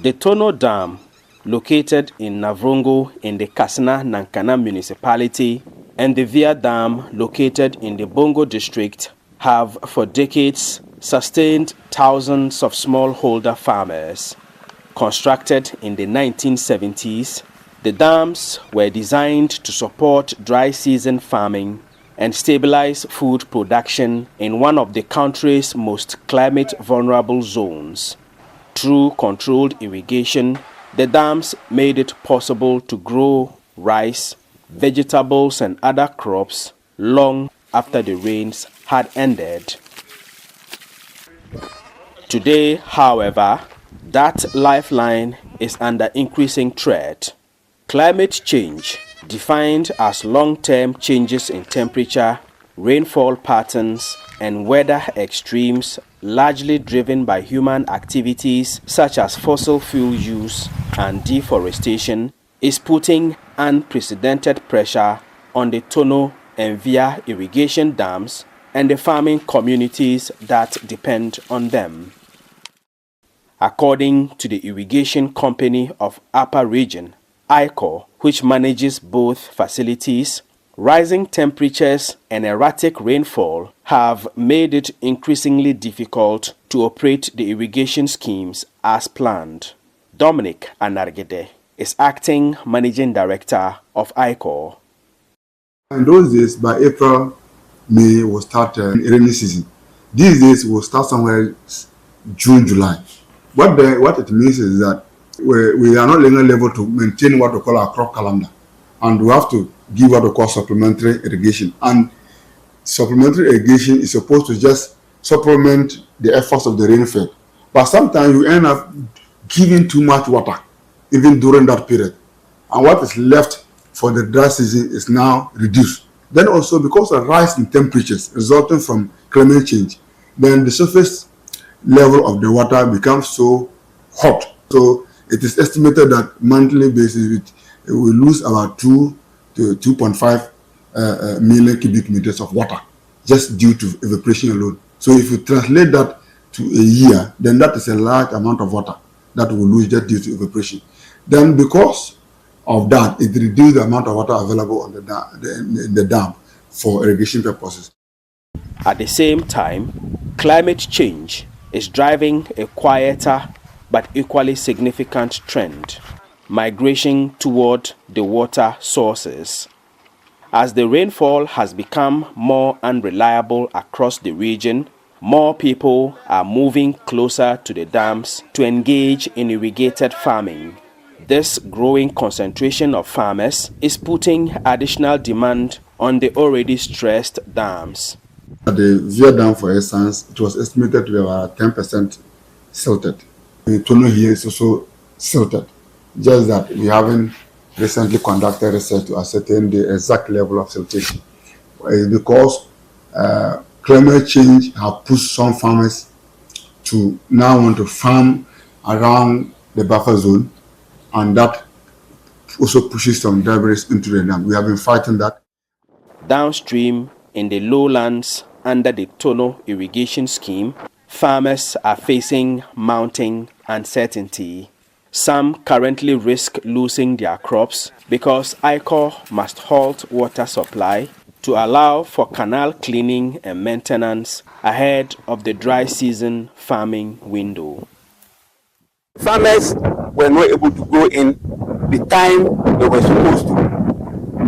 The Tono Dam, located in Navrongo in the Kassina-Nankana municipality, and the Vea Dam, located in the Bongo district, have for decades sustained thousands of smallholder farmers. Constructed in the 1970s, the dams were designed to support dry season farming and stabilize food production in one of the country's most climate vulnerable zones. Through controlled irrigation, the dams made it possible to grow rice, vegetables and other crops long after the rains had ended. Today, however, that lifeline is under increasing threat. Climate change, defined as long-term changes in temperature, rainfall patterns, and weather extremes, largely driven by human activities such as fossil fuel use and deforestation, is putting unprecedented pressure on the Tono and Vea irrigation dams and the farming communities that depend on them. According to the irrigation company of Upper Region, ICOR, which manages both facilities, rising temperatures and erratic rainfall have made it increasingly difficult to operate the irrigation schemes as planned. Dominic Anargede is acting managing director of ICOR. In those days, by April, May, we'll start rainy season. These days, we'll start somewhere June, July. What it means is that we are not longer able to maintain what we call our crop calendar, and we have to give what we call supplementary irrigation. And supplementary irrigation is supposed to just supplement the efforts of the rainfall, but sometimes you end up giving too much water even during that period, and what is left for the dry season is now reduced. Then also, because of rise in temperatures resulting from climate change, then the surface level of the water becomes so hot. So it is estimated that monthly basis it will lose about 2 to 2.5 million cubic meters of water just due to evaporation alone. So if you translate that to a year, then that is a large amount of water that will lose just due to evaporation. Then because of that, it reduces the amount of water available on the dam for irrigation purposes. At the same time, climate change is driving a quieter but equally significant trend: migration toward the water sources. As the rainfall has become more unreliable across the region, more people are moving closer to the dams to engage in irrigated farming. This growing concentration of farmers is putting additional demand on the already stressed dams. At the Vea Dam, for instance, it was estimated to be about 10% silted. The Tono here is also silted, just that we haven't recently conducted research to ascertain the exact level of siltation. It's because climate change has pushed some farmers to now want to farm around the buffer zone, and that also pushes some debris into the dam. We have been fighting that. Downstream in the lowlands under the Tono irrigation scheme, farmers are facing mounting uncertainty. Some currently risk losing their crops because ICOR must halt water supply to allow for canal cleaning and maintenance ahead of the dry season farming window. Farmers were not able to go in the time they were supposed to.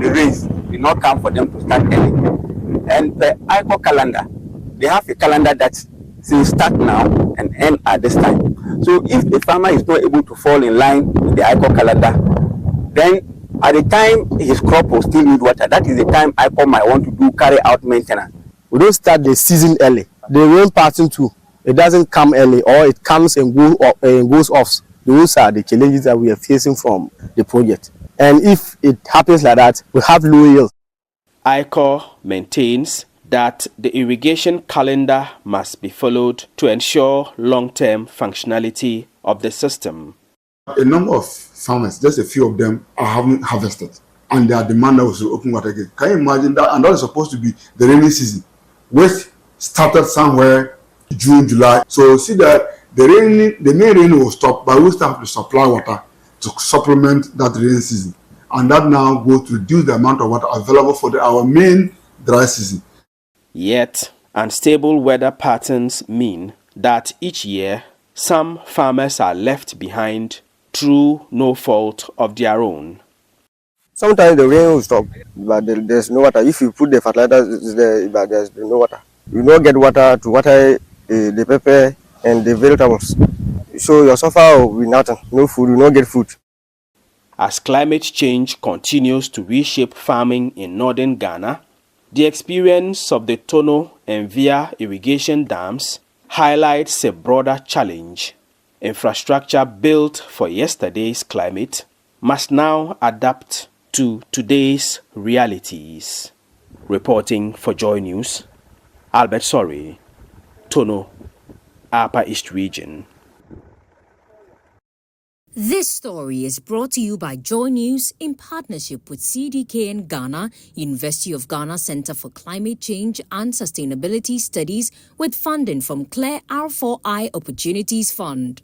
The rains did not come for them to start early. And the ICOR calendar, they have a calendar that will start now and end at this time. So if the farmer is not able to fall in line with the ICOR calendar, then at the time his crop will still need water. That is the time ICOR might want to carry out maintenance. We don't start the season early. The rain pattern too, it doesn't come early, or it comes and goes off. Those are the challenges that we are facing from the project. And if it happens like that, we have low yield. ICOR maintains that the irrigation calendar must be followed to ensure long-term functionality of the system. A number of farmers, just a few of them, are having harvested, and their demand was to open water again. Can you imagine that? And that is supposed to be the rainy season, which started somewhere June, July. So see that the main rain will stop, but we still have to supply water to supplement that rainy season, and that now go to reduce the amount of water available for our main dry season. Yet, unstable weather patterns mean that each year some farmers are left behind through no fault of their own. Sometimes the rain will stop, but there's no water. If you put the fertilizer there, but there's no water. You don't get water to water the pepper and the vegetables. So your suffer will be nothing. No food, you don't get food. As climate change continues to reshape farming in northern Ghana, the experience of the Tono and Vea irrigation dams highlights a broader challenge. Infrastructure built for yesterday's climate must now adapt to today's realities. Reporting for Joy News, Albert Sorry, Tono, Upper East Region. This story is brought to you by Joy News in partnership with CDKN Ghana, University of Ghana Center for Climate Change and Sustainability Studies, with funding from Claire R4I Opportunities Fund.